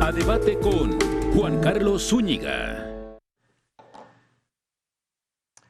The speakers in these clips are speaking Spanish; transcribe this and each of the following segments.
A debate con Juan Carlos Zúñiga.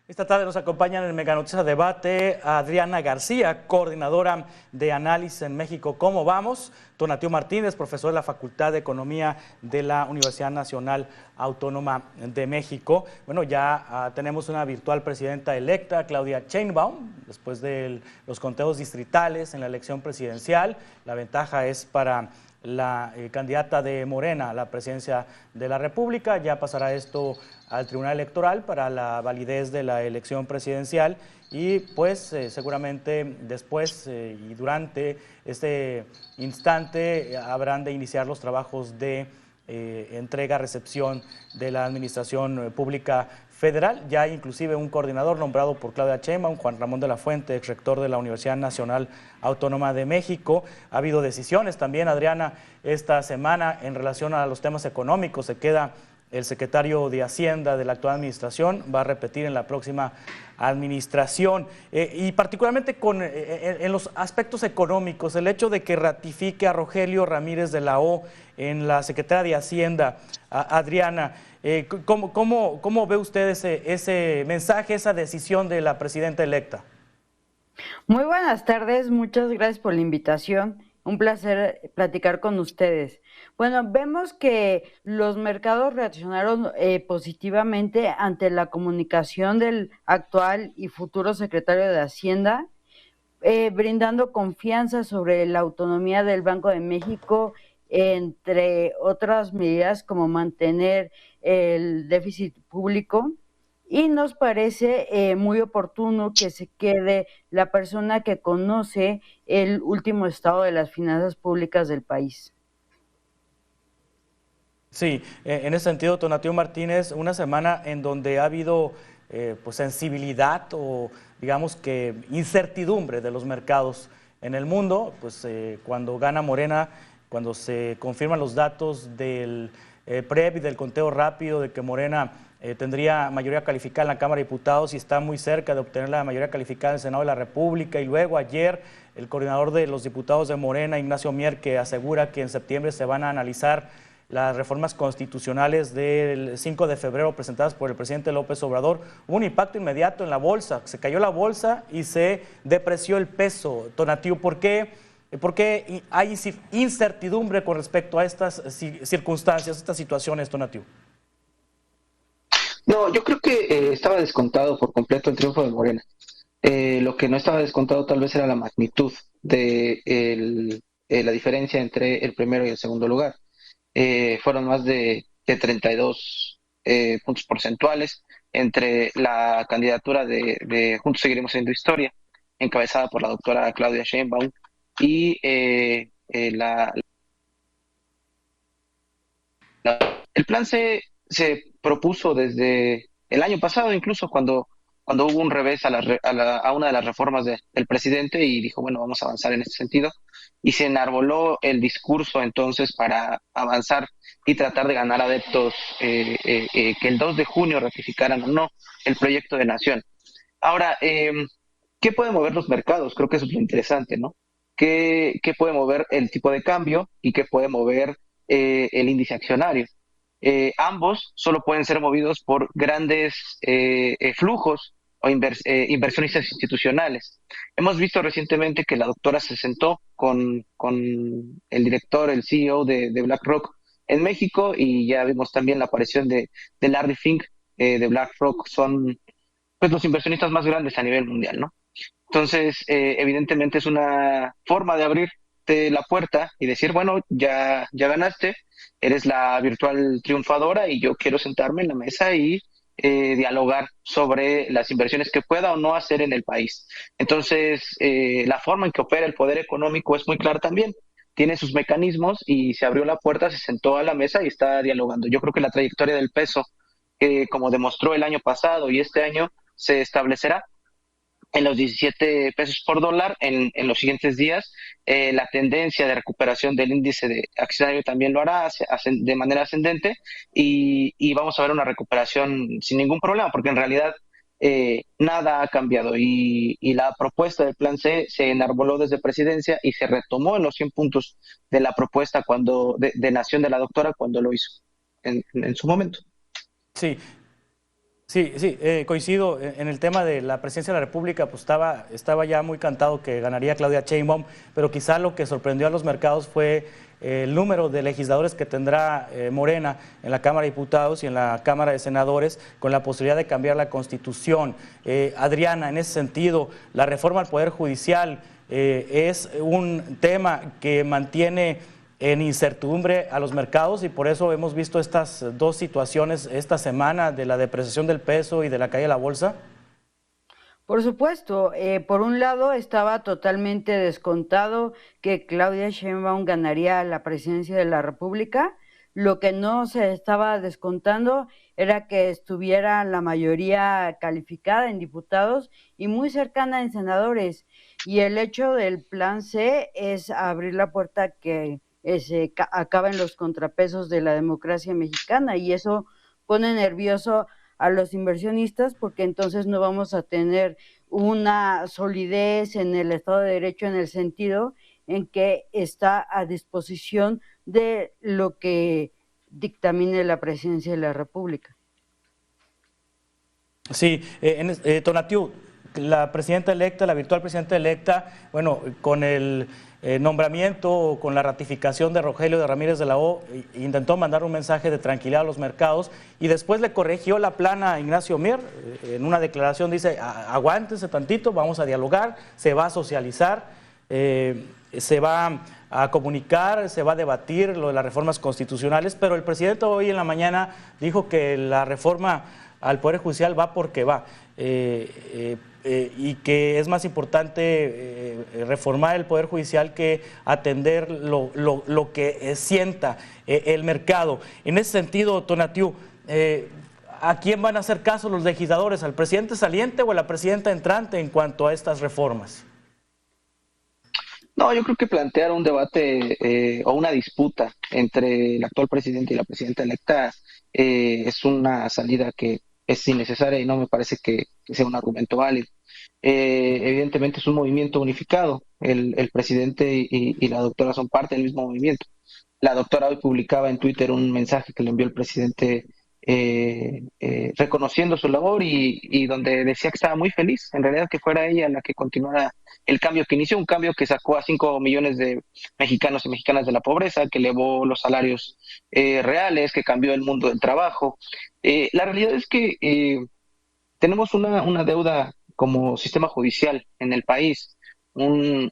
Esta tarde nos acompaña en el Meganoticias Debate Adriana García, coordinadora de análisis en México. ¿Cómo vamos? Tonatiuh Martínez, profesor de la Facultad de Economía de la Universidad Nacional Autónoma de México. Bueno, ya tenemos una virtual presidenta electa, Claudia Sheinbaum, después de los conteos distritales en la elección presidencial. La ventaja es para la candidata de Morena a la presidencia de la República. Ya pasará esto al Tribunal Electoral para la validez de la elección presidencial y pues seguramente después y durante este instante habrán de iniciar los trabajos de entrega-recepción de la Administración Pública Federal. Ya hay inclusive un coordinador nombrado por Claudia Sheinbaum, Juan Ramón de la Fuente, ex rector de la Universidad Nacional Autónoma de México. Ha habido decisiones también, Adriana, esta semana en relación a los temas económicos. Se queda el secretario de Hacienda de la actual administración, va a repetir en la próxima administración y particularmente en los aspectos económicos, el hecho de que ratifique a Rogelio Ramírez de la O en la Secretaría de Hacienda. Adriana, ¿cómo ve usted ese mensaje, esa decisión de la presidenta electa? Muy buenas tardes, muchas gracias por la invitación. Un placer platicar con ustedes. Bueno, vemos que los mercados reaccionaron positivamente ante la comunicación del actual y futuro secretario de Hacienda, brindando confianza sobre la autonomía del Banco de México, entre otras medidas como mantener el déficit público. Y nos parece muy oportuno que se quede la persona que conoce el último estado de las finanzas públicas del país. Sí, en ese sentido, Tonatiuh Martínez, una semana en donde ha habido pues sensibilidad o digamos que incertidumbre de los mercados en el mundo, pues cuando gana Morena, cuando se confirman los datos del PREP y del conteo rápido de que Morena tendría mayoría calificada en la Cámara de Diputados y está muy cerca de obtener la mayoría calificada en el Senado de la República. Y luego ayer el coordinador de los diputados de Morena, Ignacio Mier, que asegura que en septiembre se van a analizar las reformas constitucionales del 5 de febrero presentadas por el presidente López Obrador. Hubo un impacto inmediato en la bolsa, se cayó la bolsa y se depreció el peso. Tonatiuh, ¿por qué hay incertidumbre con respecto a estas circunstancias, estas situaciones, Tonatiuh? No, yo creo que estaba descontado por completo el triunfo de Morena. Lo que no estaba descontado tal vez era la magnitud de la diferencia entre el primero y el segundo lugar. Fueron más de 32 puntos porcentuales entre la candidatura de Juntos Seguiremos Haciendo Historia, encabezada por la doctora Claudia Sheinbaum, y el plan se propuso desde el año pasado, incluso cuando hubo un revés a una de las reformas del presidente y dijo, bueno, vamos a avanzar en este sentido. Y se enarboló el discurso entonces para avanzar y tratar de ganar adeptos que el 2 de junio ratificaran o no el proyecto de nación. Ahora, ¿qué puede mover los mercados? Creo que eso es lo interesante, ¿no? ¿Qué puede mover el tipo de cambio y qué puede mover el índice accionario? Ambos solo pueden ser movidos por grandes flujos o inversionistas institucionales. Hemos visto recientemente que la doctora se sentó con el director, el CEO de BlackRock en México, y ya vimos también la aparición de Larry Fink de BlackRock. Son pues los inversionistas más grandes a nivel mundial, ¿no? Entonces, evidentemente es una forma de abrirte la puerta y decir, bueno, ya ganaste, eres la virtual triunfadora y yo quiero sentarme en la mesa y dialogar sobre las inversiones que pueda o no hacer en el país. Entonces, la forma en que opera el poder económico es muy clara también. Tiene sus mecanismos y se abrió la puerta, se sentó a la mesa y está dialogando. Yo creo que la trayectoria del peso, como demostró el año pasado y este año, se establecerá en los 17 pesos por dólar en los siguientes días. La tendencia de recuperación del índice de accionario también lo hará de manera ascendente y vamos a ver una recuperación sin ningún problema, porque en realidad nada ha cambiado y la propuesta del Plan C se enarboló desde presidencia y se retomó en los 100 puntos de la propuesta de Nación de la doctora cuando lo hizo en su momento. Sí, sí, coincido en el tema de la presidencia de la República, pues estaba ya muy cantado que ganaría Claudia Sheinbaum, pero quizá lo que sorprendió a los mercados fue el número de legisladores que tendrá Morena en la Cámara de Diputados y en la Cámara de Senadores, con la posibilidad de cambiar la Constitución. Adriana, en ese sentido, la reforma al Poder Judicial es un tema que mantiene en incertidumbre a los mercados y por eso hemos visto estas dos situaciones esta semana de la depreciación del peso y de la caída de la bolsa. Por supuesto, por un lado estaba totalmente descontado que Claudia Sheinbaum ganaría la presidencia de la República. Lo que no se estaba descontando era que estuviera la mayoría calificada en diputados y muy cercana en senadores. Y el hecho del Plan C es abrir la puerta que se acaben los contrapesos de la democracia mexicana, y eso pone nervioso a los inversionistas porque entonces no vamos a tener una solidez en el Estado de Derecho, en el sentido en que está a disposición de lo que dictamine la presidencia de la República. Sí, Tonatiuh, la presidenta electa, la virtual presidenta electa, bueno, con el nombramiento, con la ratificación de Rogelio de Ramírez de la O, intentó mandar un mensaje de tranquilidad a los mercados y después le corrigió la plana a Ignacio Mier. En una declaración dice, aguántese tantito, vamos a dialogar, se va a socializar, se va a comunicar, se va a debatir lo de las reformas constitucionales, pero el presidente hoy en la mañana dijo que la reforma al Poder Judicial va porque va. Y que es más importante reformar el Poder Judicial que atender lo que sienta el mercado. En ese sentido, Tonatiuh, ¿a quién van a hacer caso los legisladores? ¿Al presidente saliente o a la presidenta entrante en cuanto a estas reformas? No, yo creo que plantear un debate o una disputa entre el actual presidente y la presidenta electa es una salida que es innecesaria y no me parece que sea un argumento válido. Evidentemente es un movimiento unificado. El presidente y la doctora son parte del mismo movimiento. La doctora hoy publicaba en Twitter un mensaje que le envió el presidente reconociendo su labor y donde decía que estaba muy feliz, en realidad, que fuera ella la que continuara el cambio que inició, un cambio que sacó a 5 millones de mexicanos y mexicanas de la pobreza, que elevó los salarios reales, que cambió el mundo del trabajo. La realidad es que tenemos una deuda como sistema judicial en el país, un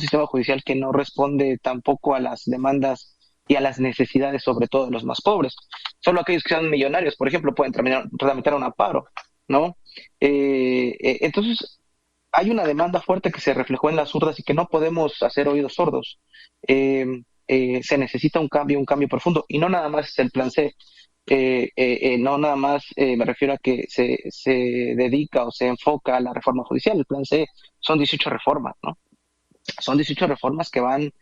sistema judicial que no responde tampoco a las demandas y a las necesidades, sobre todo de los más pobres. Solo aquellos que sean millonarios, por ejemplo, pueden tramitar un amparo, ¿no? Entonces, hay una demanda fuerte que se reflejó en las urnas y que no podemos hacer oídos sordos. Se necesita un cambio profundo, y no nada más es el Plan C. No nada más me refiero a que se dedica o se enfoca a la reforma judicial. El Plan C son 18 reformas, ¿no? Son 18 reformas que van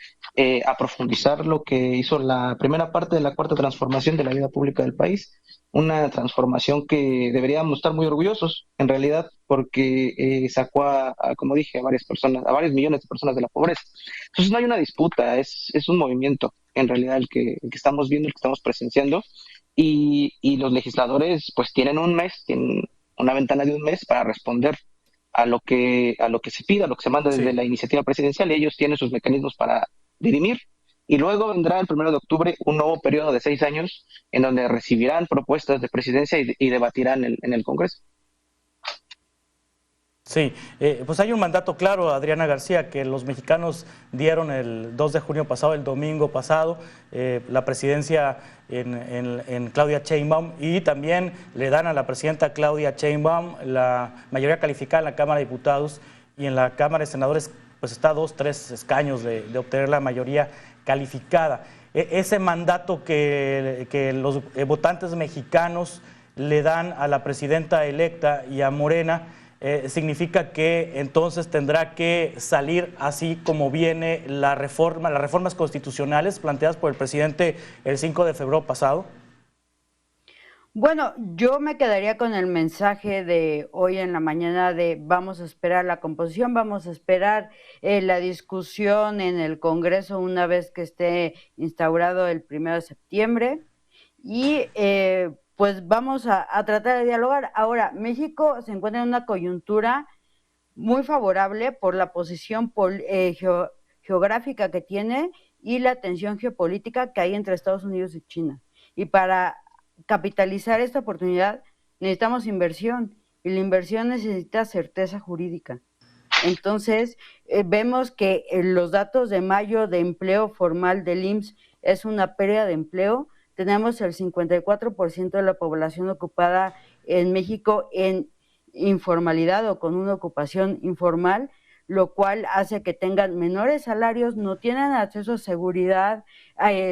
a profundizar lo que hizo la primera parte de la cuarta transformación de la vida pública del país, una transformación que deberíamos estar muy orgullosos, en realidad, porque sacó como dije, a varias personas, a varios millones de personas de la pobreza. Entonces no hay una disputa, es un movimiento, en realidad, el que estamos viendo, el que estamos presenciando, y los legisladores pues tienen una ventana de un mes para responder a lo que se pida, a lo que se manda desde la iniciativa presidencial, y ellos tienen sus mecanismos para dirimir. Y luego vendrá el 1 de octubre un nuevo periodo de 6 años en donde recibirán propuestas de presidencia y debatirán en el Congreso. Sí, pues hay un mandato claro, Adriana García, que los mexicanos dieron el 2 de junio pasado, el domingo pasado, la presidencia en Claudia Sheinbaum, y también le dan a la presidenta Claudia Sheinbaum la mayoría calificada en la Cámara de Diputados, y en la Cámara de Senadores pues está a 2-3 escaños de obtener la mayoría calificada. Ese mandato que los votantes mexicanos le dan a la presidenta electa y a Morena, significa que entonces tendrá que salir así como viene las reformas constitucionales planteadas por el presidente el 5 de febrero pasado. Bueno, yo me quedaría con el mensaje de hoy en la mañana de vamos a esperar la composición, vamos a esperar la discusión en el Congreso una vez que esté instaurado el 1 de septiembre y pues vamos a tratar de dialogar. Ahora, México se encuentra en una coyuntura muy favorable por la posición geográfica que tiene y la tensión geopolítica que hay entre Estados Unidos y China. Y para capitalizar esta oportunidad necesitamos inversión y la inversión necesita certeza jurídica. Entonces, vemos que los datos de mayo de empleo formal del IMSS es una pérdida de empleo. Tenemos el 54% de la población ocupada en México en informalidad o con una ocupación informal, lo cual hace que tengan menores salarios, no tienen acceso a seguridad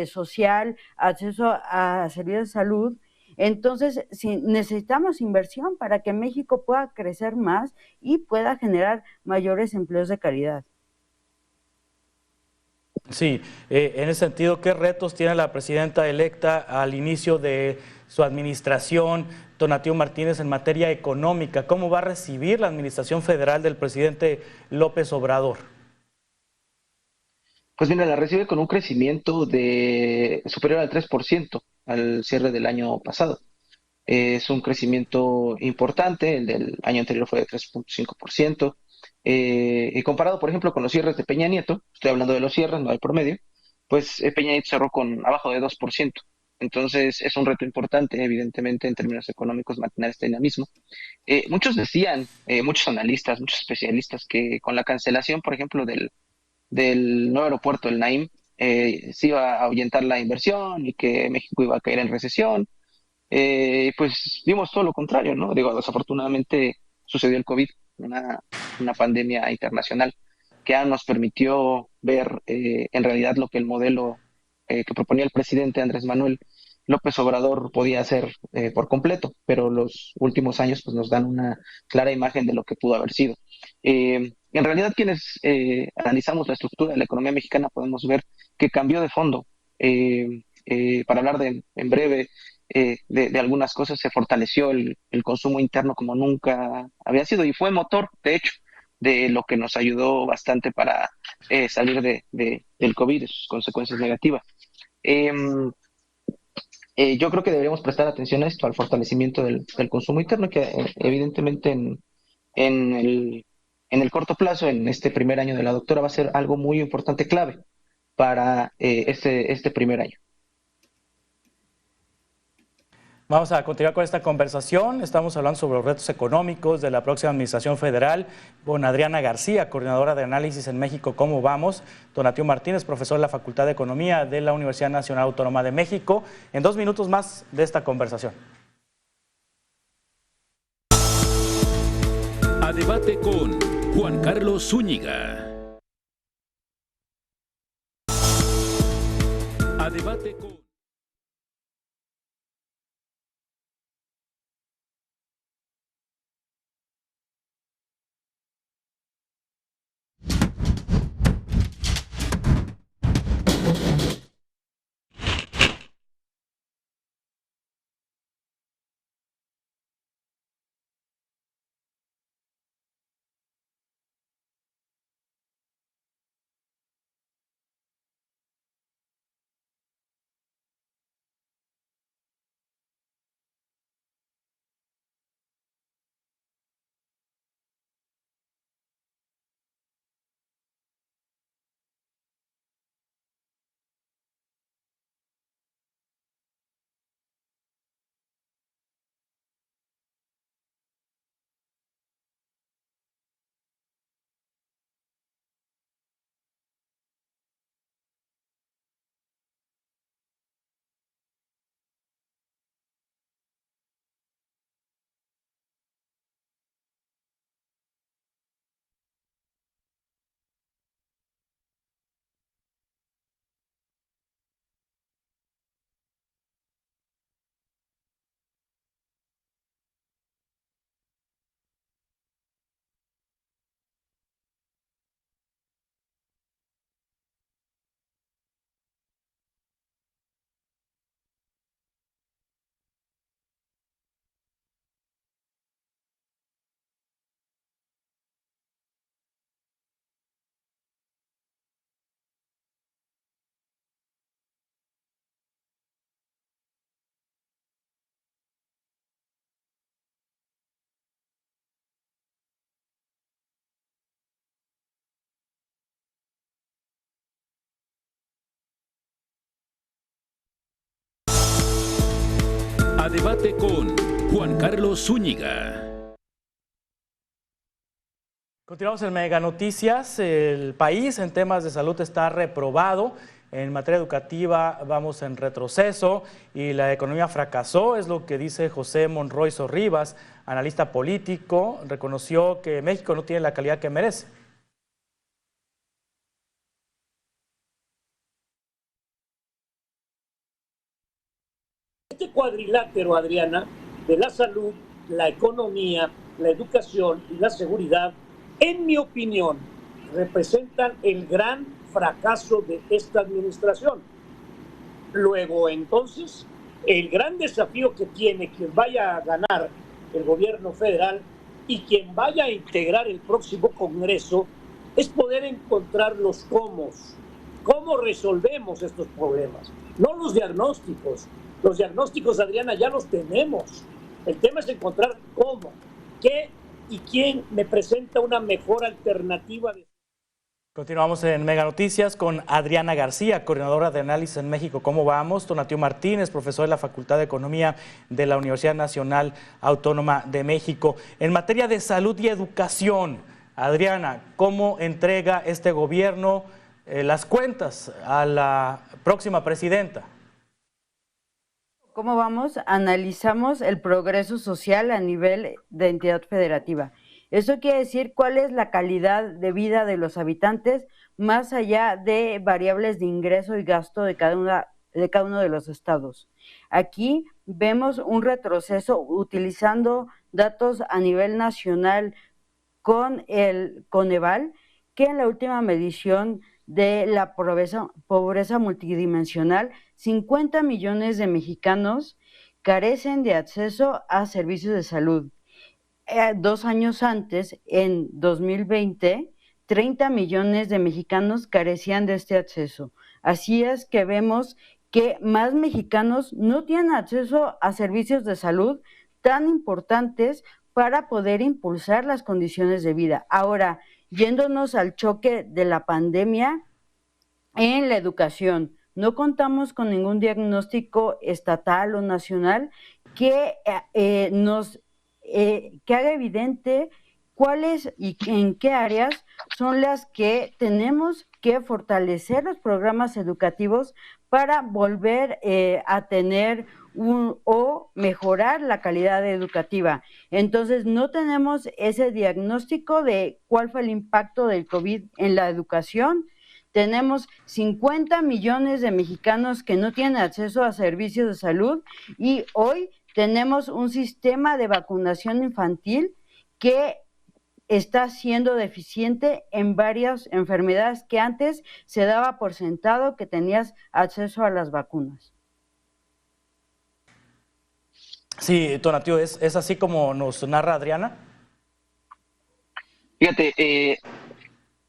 social, acceso a servicios de salud. Entonces, si necesitamos inversión para que México pueda crecer más y pueda generar mayores empleos de calidad. Sí, en ese sentido, ¿qué retos tiene la presidenta electa al inicio de su administración, Tonatiuh Martínez, en materia económica? ¿Cómo va a recibir la administración federal del presidente López Obrador? Pues mira, la recibe con un crecimiento de superior al 3% al cierre del año pasado. Es un crecimiento importante, el del año anterior fue de 3.5%. Y comparado, por ejemplo, con los cierres de Peña Nieto, estoy hablando de los cierres, no del promedio, pues Peña Nieto cerró con abajo de 2%. Entonces es un reto importante, evidentemente, en términos económicos, mantener este dinamismo. Muchos decían, muchos analistas, muchos especialistas, que con la cancelación, por ejemplo, del nuevo aeropuerto, el Naim, se iba a ahuyentar la inversión y que México iba a caer en recesión. Pues vimos todo lo contrario, ¿no? Digo, desafortunadamente sucedió el COVID, una, una pandemia internacional que ya nos permitió ver en realidad lo que el modelo que proponía el presidente Andrés Manuel López Obrador podía hacer por completo, pero los últimos años pues, nos dan una clara imagen de lo que pudo haber sido. En realidad, quienes analizamos la estructura de la economía mexicana podemos ver que cambió de fondo. Para hablar en breve de algunas cosas, se fortaleció el consumo interno como nunca había sido y fue motor, de hecho, de lo que nos ayudó bastante para salir del COVID y sus consecuencias negativas. Em, yo creo que deberíamos prestar atención a esto, al fortalecimiento del consumo interno, que evidentemente en en el corto plazo, en este primer año de la doctora, va a ser algo muy importante, clave para este primer año. Vamos a continuar con esta conversación. Estamos hablando sobre los retos económicos de la próxima administración federal con Adriana García, coordinadora de análisis en México. ¿Cómo vamos? Tonatiuh Martínez, profesor de la Facultad de Economía de la Universidad Nacional Autónoma de México. En 2 minutos más de esta conversación. A debate con Juan Carlos Zúñiga. A debate con... debate con Juan Carlos Zúñiga. Continuamos en Mega Noticias. El país en temas de salud está reprobado. En materia educativa vamos en retroceso y la economía fracasó, es lo que dice José Monroy Sorribas, analista político. Reconoció que México no tiene la calidad que merece. Este cuadrilátero, Adriana, de la salud, la economía, la educación y la seguridad, en mi opinión, representan el gran fracaso de esta administración. Luego, entonces, el gran desafío que tiene quien vaya a ganar el gobierno federal y quien vaya a integrar el próximo Congreso es poder encontrar los cómo resolvemos estos problemas, no los diagnósticos. Los diagnósticos, Adriana, ya los tenemos. El tema es encontrar cómo, qué y quién me presenta una mejor alternativa. Continuamos en Mega Noticias con Adriana García, coordinadora de análisis en México. ¿Cómo vamos? Tonatiu Martínez, profesor de la Facultad de Economía de la Universidad Nacional Autónoma de México. En materia de salud y educación, Adriana, ¿cómo entrega este gobierno las cuentas a la próxima presidenta? ¿Cómo vamos? Analizamos el progreso social a nivel de entidad federativa. Eso quiere decir cuál es la calidad de vida de los habitantes más allá de variables de ingreso y gasto de cada uno de los estados. Aquí vemos un retroceso utilizando datos a nivel nacional con el Coneval, que en la última medición de la pobreza multidimensional, 50 millones de mexicanos carecen de acceso a servicios de salud. 2 años antes, en 2020, 30 millones de mexicanos carecían de este acceso. Así es que vemos que más mexicanos no tienen acceso a servicios de salud tan importantes para poder impulsar las condiciones de vida. Ahora, yéndonos al choque de la pandemia en la educación, no contamos con ningún diagnóstico estatal o nacional que que haga evidente cuáles y en qué áreas son las que tenemos que fortalecer los programas educativos para volver a tener o mejorar la calidad educativa. Entonces, no tenemos ese diagnóstico de cuál fue el impacto del COVID en la educación. Tenemos 50 millones de mexicanos que no tienen acceso a servicios de salud y hoy tenemos un sistema de vacunación infantil que está siendo deficiente en varias enfermedades que antes se daba por sentado que tenías acceso a las vacunas. Sí, Tonatiu, ¿es así como nos narra Adriana? Fíjate,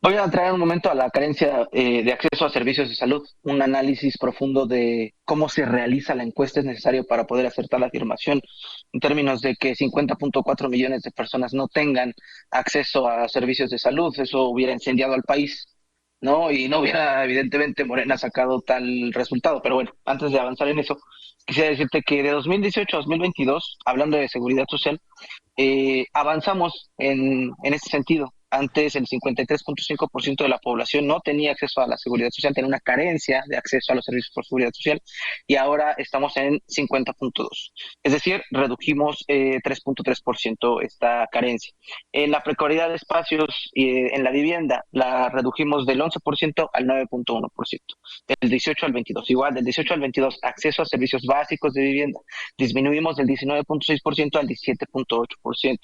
voy a traer un momento a la carencia de acceso a servicios de salud. Un análisis profundo de cómo se realiza la encuesta es necesario para poder acertar la afirmación en términos de que 50.4 millones de personas no tengan acceso a servicios de salud. Eso hubiera incendiado al país, ¿no? Y no hubiera, evidentemente, Morena sacado tal resultado. Pero bueno, antes de avanzar en eso, quisiera decirte que de 2018 a 2022, hablando de seguridad social, avanzamos en este sentido. Antes el 53.5% de la población no tenía acceso a la seguridad social, tenía una carencia de acceso a los servicios por seguridad social y ahora estamos en 50.2%. Es decir, redujimos 3.3% esta carencia. En la precariedad de espacios en la vivienda la redujimos del 11% al 9.1%. Del 18 al 22, igual del 18 al 22, acceso a servicios básicos de vivienda, disminuimos del 19.6% al 17.8%.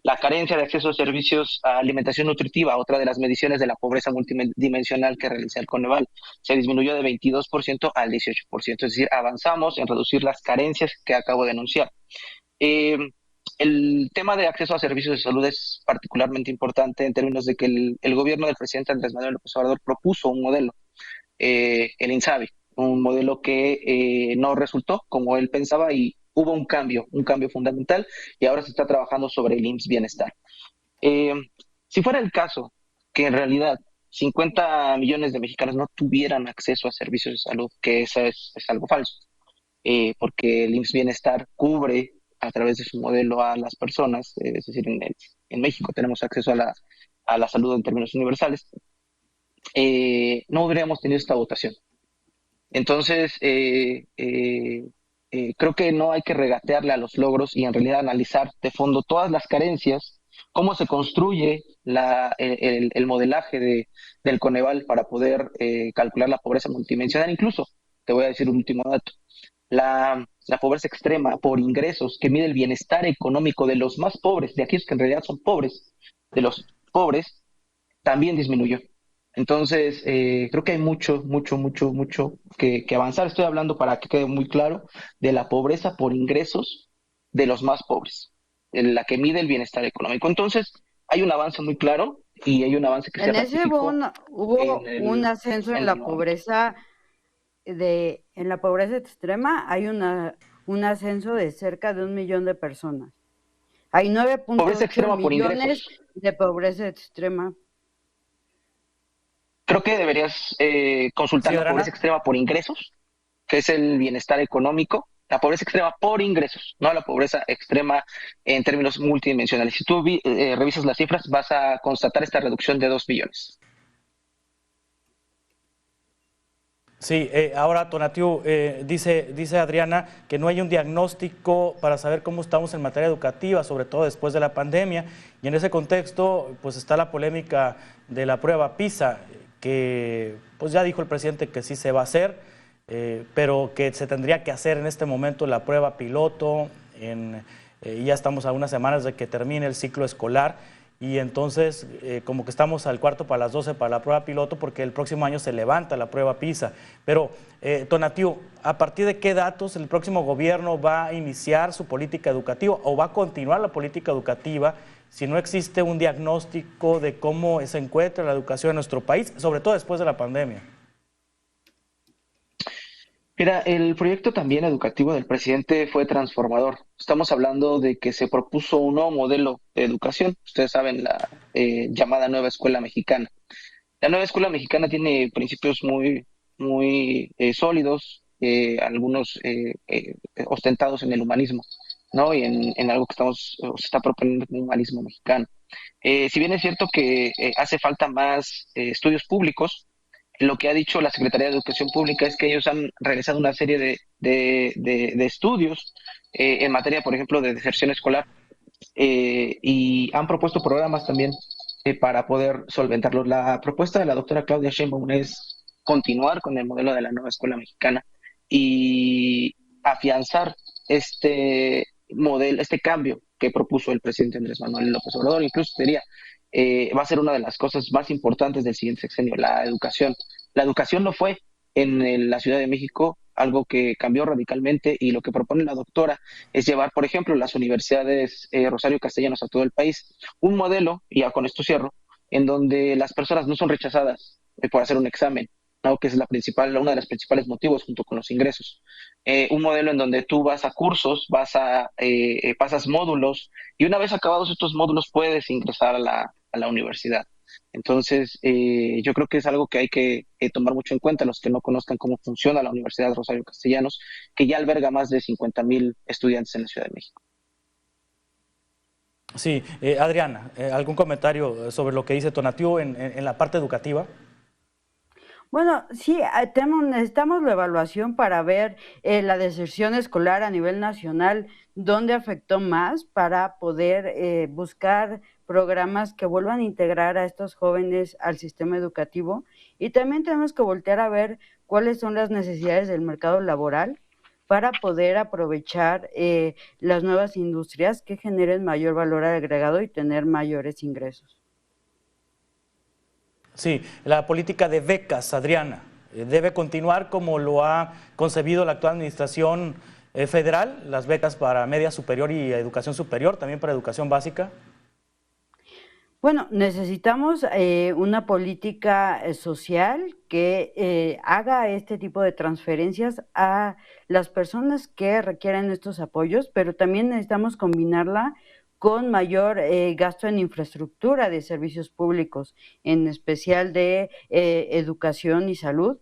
La carencia de acceso a servicios a alimentación nutritiva, otra de las mediciones de la pobreza multidimensional que realiza el Coneval, se disminuyó de 22% al 18%, es decir, avanzamos en reducir las carencias que acabo de enunciar. El tema de acceso a servicios de salud es particularmente importante en términos de que el gobierno del presidente Andrés Manuel López Obrador propuso un modelo, el INSABI, un modelo que no resultó como él pensaba y hubo un cambio fundamental y ahora se está trabajando sobre el IMSS Bienestar. Si fuera el caso que en realidad 50 millones de mexicanos no tuvieran acceso a servicios de salud, que eso es algo falso, porque el IMSS Bienestar cubre a través de su modelo a las personas, es decir, en México tenemos acceso a la salud en términos universales, no habríamos tenido esta votación. Entonces, creo que no hay que regatearle a los logros y en realidad analizar de fondo todas las carencias, cómo se construye el modelaje del Coneval para poder calcular la pobreza multidimensional. Incluso, te voy a decir un último dato, la pobreza extrema por ingresos, que mide el bienestar económico de los más pobres, de aquellos que en realidad son pobres, de los pobres, también disminuyó. Entonces, creo que hay mucho que avanzar. Estoy hablando, para que quede muy claro, de la pobreza por ingresos de los más pobres, en la que mide el bienestar económico. Entonces, hay un avance muy claro y hay un avance que se En ese ratificó hubo un ascenso en en la el momento. pobreza en la pobreza extrema, hay un ascenso de cerca de 1 millón de personas. Hay Pobreza 9.8 extrema por millones ingresos. de pobreza extrema. Creo que deberías consultar Sí, la pobreza Adriana. extrema por ingresos, que es el bienestar económico, la pobreza extrema por ingresos, no la pobreza extrema en términos multidimensionales. Si tú revisas las cifras, vas a constatar esta reducción de 2 billones. Sí, ahora Tonatiu, dice Adriana que no hay un diagnóstico para saber cómo estamos en materia educativa, sobre todo después de la pandemia, y en ese contexto pues está la polémica de la prueba PISA, que pues ya dijo el presidente que sí se va a hacer, pero que se tendría que hacer en este momento la prueba piloto, y ya estamos a unas semanas de que termine el ciclo escolar, y entonces como que estamos al cuarto para las 12 para la prueba piloto, porque el próximo año se levanta la prueba PISA. Pero, Tonatiu, ¿a partir de qué datos el próximo gobierno va a iniciar su política educativa o va a continuar la política educativa si no existe un diagnóstico de cómo se encuentra la educación en nuestro país, sobre todo después de la pandemia? Mira, el proyecto también educativo del presidente fue transformador. Estamos hablando de que se propuso un nuevo modelo de educación. Ustedes saben, la llamada Nueva Escuela Mexicana. La Nueva Escuela Mexicana tiene principios muy sólidos, algunos ostentados en el humanismo, ¿no? Y en algo que se está proponiendo como humanismo mexicano. Si bien es cierto que hace falta más estudios públicos, lo que ha dicho la Secretaría de Educación Pública es que ellos han realizado una serie de estudios en materia, por ejemplo, de deserción escolar, y han propuesto programas también para poder solventarlos. La propuesta de la doctora Claudia Sheinbaum es continuar con el modelo de la nueva escuela mexicana y afianzar este modelo, este cambio que propuso el presidente Andrés Manuel López Obrador. Incluso diría, va a ser una de las cosas más importantes del siguiente sexenio, la educación. La educación no fue la Ciudad de México algo que cambió radicalmente, y lo que propone la doctora es llevar, por ejemplo, las universidades Rosario Castellanos a todo el país, un modelo, y ya con esto cierro, en donde las personas no son rechazadas por hacer un examen, ¿no? Que es una de las principales motivos junto con los ingresos. Un modelo en donde tú vas a cursos, pasas módulos, y una vez acabados estos módulos puedes ingresar a la universidad. Entonces, yo creo que es algo que hay que tomar mucho en cuenta los que no conozcan cómo funciona la Universidad Rosario Castellanos, que ya alberga más de 50,000 estudiantes en la Ciudad de México. Sí, Adriana, ¿algún comentario sobre lo que dice Tonatiu en la parte educativa? Bueno, sí, necesitamos la evaluación para ver la deserción escolar a nivel nacional, dónde afectó más, para poder buscar programas que vuelvan a integrar a estos jóvenes al sistema educativo. Y también tenemos que voltear a ver cuáles son las necesidades del mercado laboral para poder aprovechar las nuevas industrias que generen mayor valor agregado y tener mayores ingresos. Sí, la política de becas, Adriana, debe continuar como lo ha concebido la actual administración federal, las becas para media superior y educación superior, también para educación básica. Bueno, necesitamos una política social que haga este tipo de transferencias a las personas que requieren estos apoyos, pero también necesitamos combinarla con mayor gasto en infraestructura de servicios públicos, en especial de educación y salud,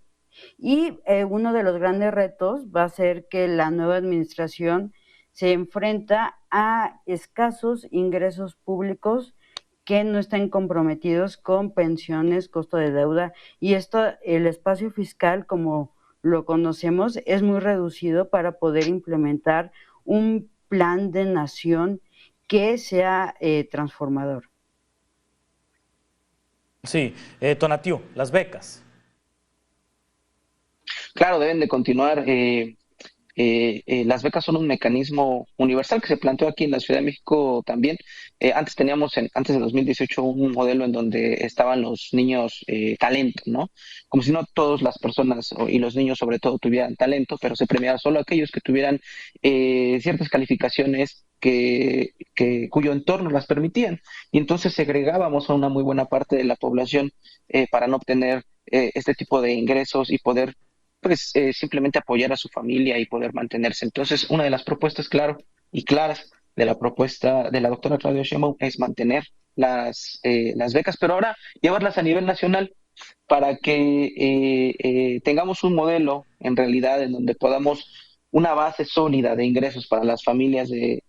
Y uno de los grandes retos va a ser que la nueva administración se enfrenta a escasos ingresos públicos que no estén comprometidos con pensiones, costo de deuda, y esto, el espacio fiscal, como lo conocemos, es muy reducido para poder implementar un plan de nación que sea transformador. Sí, Tonatiu, las becas. Claro, deben de continuar. Las becas son un mecanismo universal que se planteó aquí en la Ciudad de México también. Antes teníamos, antes de 2018, un modelo en donde estaban los niños talento, ¿no? Como si no todas las personas y los niños sobre todo tuvieran talento, pero se premiaba solo a aquellos que tuvieran ciertas calificaciones cuyo entorno las permitían. Y entonces segregábamos a una muy buena parte de la población para no obtener este tipo de ingresos y poder pues simplemente apoyar a su familia y poder mantenerse. Entonces, una de las propuestas, claro, y claras de la propuesta de la doctora Claudia Sheinbaum es mantener las becas, pero ahora llevarlas a nivel nacional para que tengamos un modelo en realidad en donde podamos una base sólida de ingresos para las familias de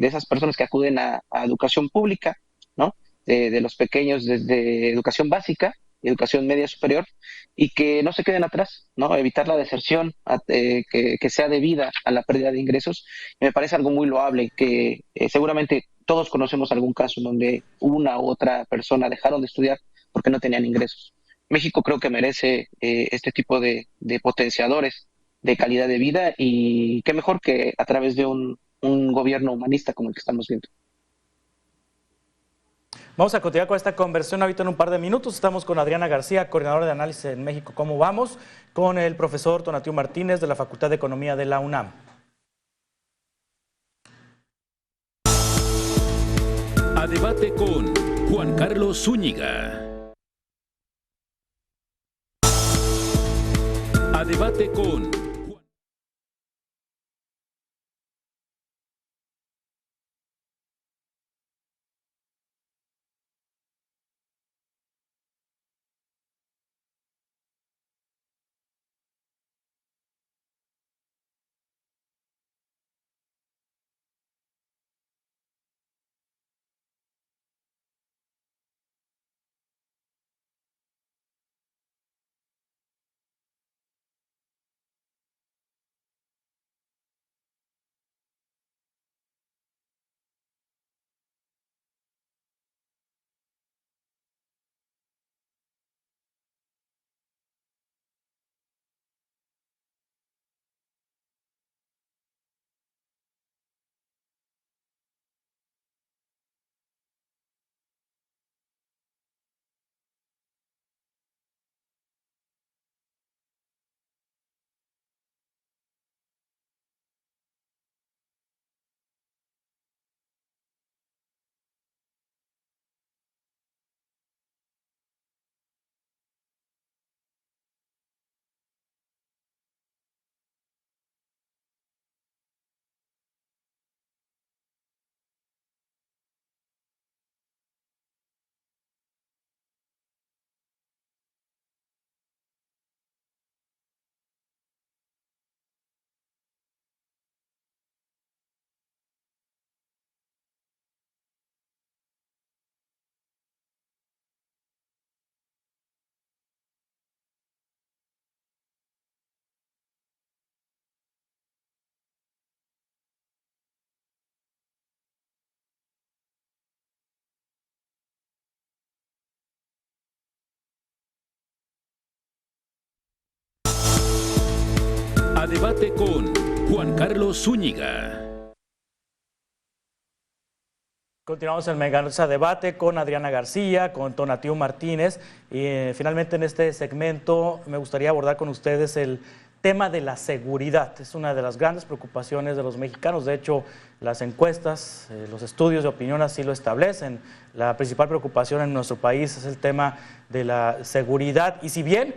esas personas que acuden a educación pública, ¿no? De los pequeños desde educación básica, educación media superior, y que no se queden atrás, ¿no? Evitar la deserción que sea debida a la pérdida de ingresos. Y me parece algo muy loable que seguramente todos conocemos algún caso en donde una u otra persona dejaron de estudiar porque no tenían ingresos. México creo que merece este tipo de potenciadores de calidad de vida y qué mejor que a través de un gobierno humanista como el que estamos viendo. Vamos a continuar con esta conversación ahorita en un par de minutos. Estamos con Adriana García, coordinadora de análisis en México. ¿Cómo vamos? Con el profesor Tonatiu Martínez de la Facultad de Economía de la UNAM. A debate con Juan Carlos Zúñiga. A debate con A debate con Juan Carlos Zúñiga. Continuamos el Meganuts Debate con Adriana García, con Tonatiu Martínez y finalmente en este segmento me gustaría abordar con ustedes el tema de la seguridad. Es una de las grandes preocupaciones de los mexicanos. De hecho, las encuestas, los estudios de opinión así lo establecen. La principal preocupación en nuestro país es el tema de la seguridad y si bien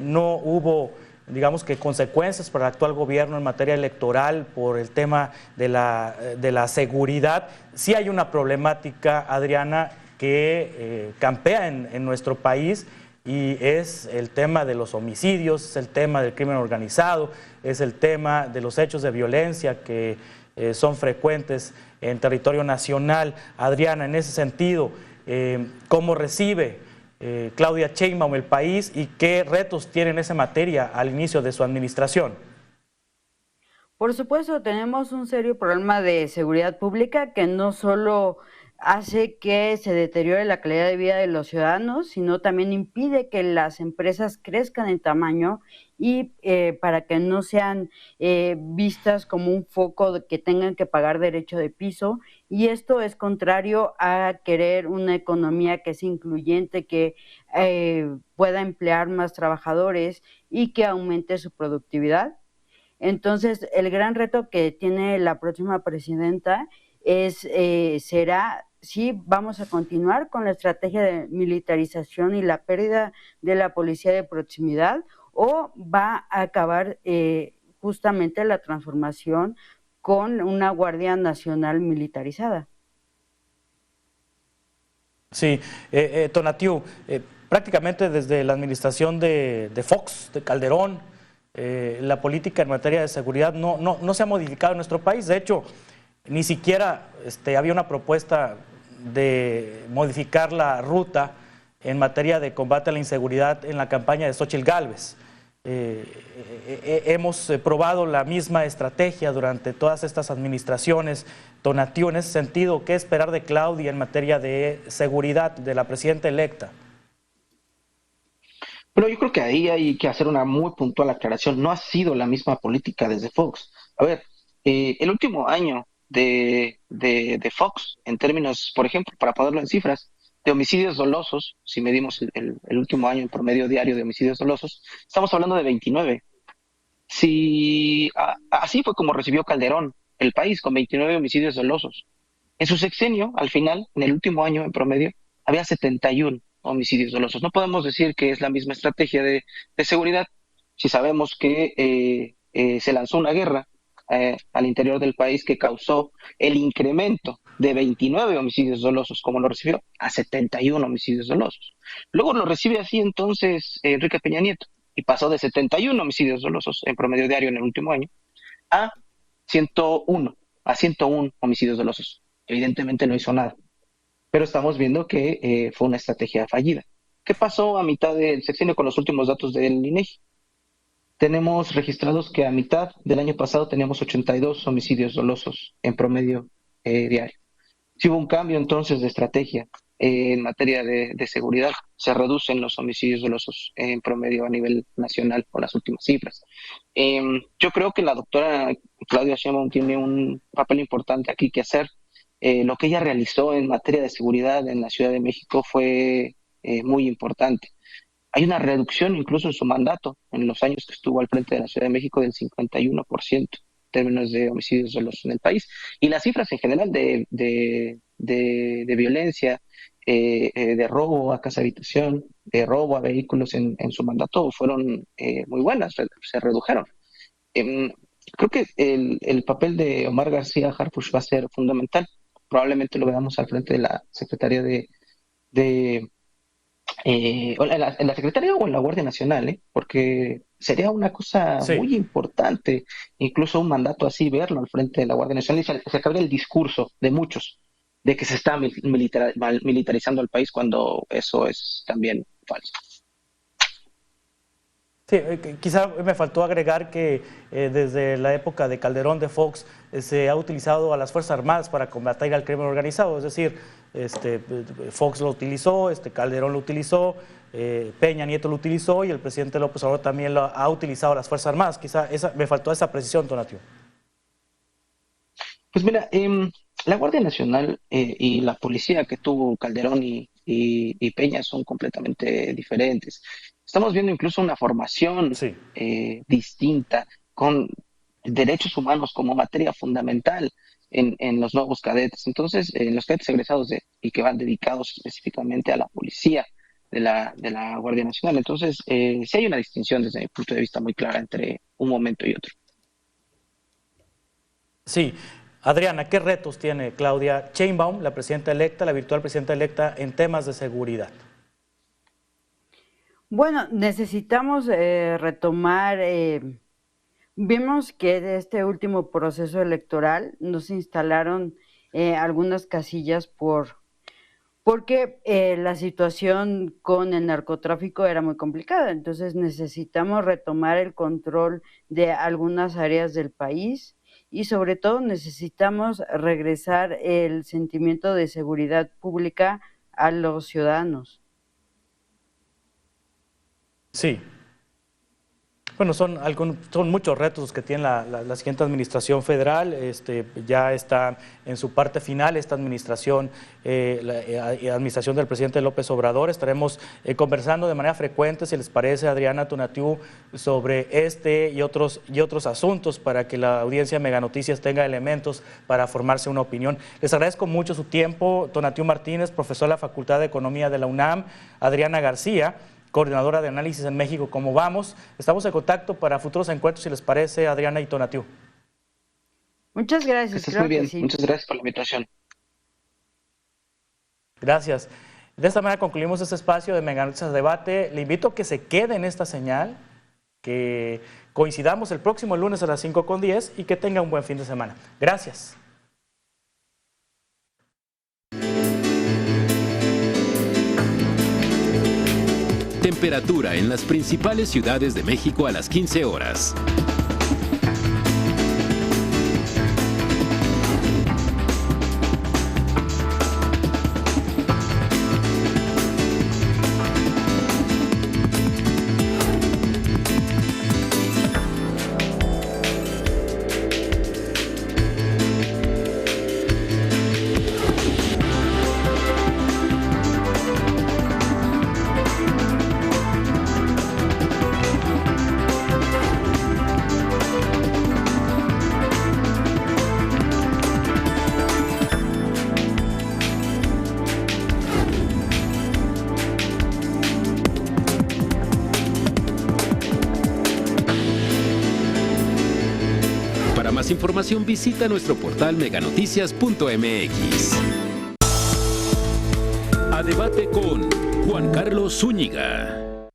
no hubo digamos que consecuencias para el actual gobierno en materia electoral por el tema de la seguridad, sí hay una problemática, Adriana, que campea en nuestro país y es el tema de los homicidios, es el tema del crimen organizado, es el tema de los hechos de violencia que son frecuentes en territorio nacional. Adriana, en ese sentido, ¿cómo recibe Claudia Sheinbaum el país y qué retos tiene en esa materia al inicio de su administración? Por supuesto, tenemos un serio problema de seguridad pública que no solo hace que se deteriore la calidad de vida de los ciudadanos, sino también impide que las empresas crezcan en tamaño y para que no sean vistas como un foco de que tengan que pagar derecho de piso. Y esto es contrario a querer una economía que sea incluyente, que pueda emplear más trabajadores y que aumente su productividad. Entonces, el gran reto que tiene la próxima presidenta será si vamos a continuar con la estrategia de militarización y la pérdida de la policía de proximidad, o va a acabar justamente la transformación con una Guardia Nacional militarizada. Sí, Tonatiuh, prácticamente desde la administración de Fox, de Calderón, la política en materia de seguridad no se ha modificado en nuestro país. De hecho, ni siquiera había una propuesta de modificar la ruta en materia de combate a la inseguridad en la campaña de Xóchitl Gálvez. Hemos probado la misma estrategia durante todas estas administraciones. Tonatiuh, en ese sentido, ¿qué esperar de Claudia en materia de seguridad de la presidenta electa? Pero yo creo que ahí hay que hacer una muy puntual aclaración. No ha sido la misma política desde Fox. A ver, el último año de Fox, en términos, por ejemplo, para ponerlo en cifras, de homicidios dolosos, si medimos el último año en promedio diario de homicidios dolosos, estamos hablando de 29. Así fue como recibió Calderón el país, con 29 homicidios dolosos. En su sexenio, al final, en el último año en promedio, había 71 homicidios dolosos. No podemos decir que es la misma estrategia de seguridad si sabemos que se lanzó una guerra al interior del país que causó el incremento de 29 homicidios dolosos, como lo recibió, a 71 homicidios dolosos. Luego lo recibe así entonces Enrique Peña Nieto, y pasó de 71 homicidios dolosos en promedio diario en el último año a 101 homicidios dolosos. Evidentemente no hizo nada, pero estamos viendo que fue una estrategia fallida. ¿Qué pasó a mitad del sexenio con los últimos datos del INEGI? Tenemos registrados que a mitad del año pasado teníamos 82 homicidios dolosos en promedio diario. Si hubo un cambio entonces de estrategia en materia de seguridad, se reducen los homicidios dolosos en promedio a nivel nacional con las últimas cifras. Yo creo que la doctora Claudia Sheinbaum tiene un papel importante aquí que hacer. Lo que ella realizó en materia de seguridad en la Ciudad de México fue muy importante. Hay una reducción incluso en su mandato, en los años que estuvo al frente de la Ciudad de México, del 51% en términos de homicidios dolosos en el país. Y las cifras en general de violencia, de robo a casa habitación, de robo a vehículos en su mandato fueron muy buenas, se redujeron. Creo que el papel de Omar García Harfuch va a ser fundamental. Probablemente lo veamos al frente de la Secretaría en la Secretaría o en la Guardia Nacional, porque sería una cosa muy importante, incluso un mandato así, verlo al frente de la Guardia Nacional, y se acabe el discurso de muchos de que se está militarizando el país, cuando eso es también falso. Sí, quizá me faltó agregar que desde la época de Calderón, de Fox, se ha utilizado a las Fuerzas Armadas para combatir al crimen organizado. Es decir, Fox lo utilizó, Calderón lo utilizó, Peña Nieto lo utilizó y el presidente López Obrador también lo ha utilizado a las Fuerzas Armadas. Quizá me faltó esa precisión, Tonatiuh. Pues mira, la Guardia Nacional y la policía que tuvo Calderón y Peña son completamente diferentes. Estamos viendo incluso una formación distinta, con derechos humanos como materia fundamental en los nuevos cadetes. Entonces, los cadetes egresados y que van dedicados específicamente a la policía de la Guardia Nacional. Entonces, sí hay una distinción desde mi punto de vista muy clara entre un momento y otro. Sí. Adriana, ¿qué retos tiene Claudia Sheinbaum, la presidenta electa, la virtual presidenta electa, en temas de seguridad? Bueno, necesitamos retomar, vimos que de este último proceso electoral no se instalaron algunas casillas porque la situación con el narcotráfico era muy complicada, entonces necesitamos retomar el control de algunas áreas del país y sobre todo necesitamos regresar el sentimiento de seguridad pública a los ciudadanos. Sí. Bueno, son muchos retos los que tiene la siguiente administración federal. Ya está en su parte final esta administración, la administración del presidente López Obrador. Estaremos conversando de manera frecuente, si les parece, Adriana, Tonatiuh, sobre y otros asuntos para que la audiencia de Mega Noticias tenga elementos para formarse una opinión. Les agradezco mucho su tiempo. Tonatiuh Martínez, profesor de la Facultad de Economía de la UNAM, Adriana García, coordinadora de análisis en México, ¿cómo vamos? Estamos en contacto para futuros encuentros, si les parece, Adriana y Tonatiuh. Muchas gracias. Estás muy bien. Muchas gracias por la invitación. Gracias. De esta manera concluimos este espacio de Mega Noticias Debate. Le invito a que se quede en esta señal, que coincidamos el próximo lunes a las 5:10 y que tenga un buen fin de semana. Gracias. Temperatura en las principales ciudades de México a las 15 horas. Para más información visita nuestro portal meganoticias.mx. A debate con Juan Carlos Zúñiga.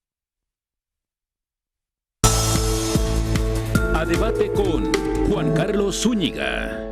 A debate con Juan Carlos Zúñiga.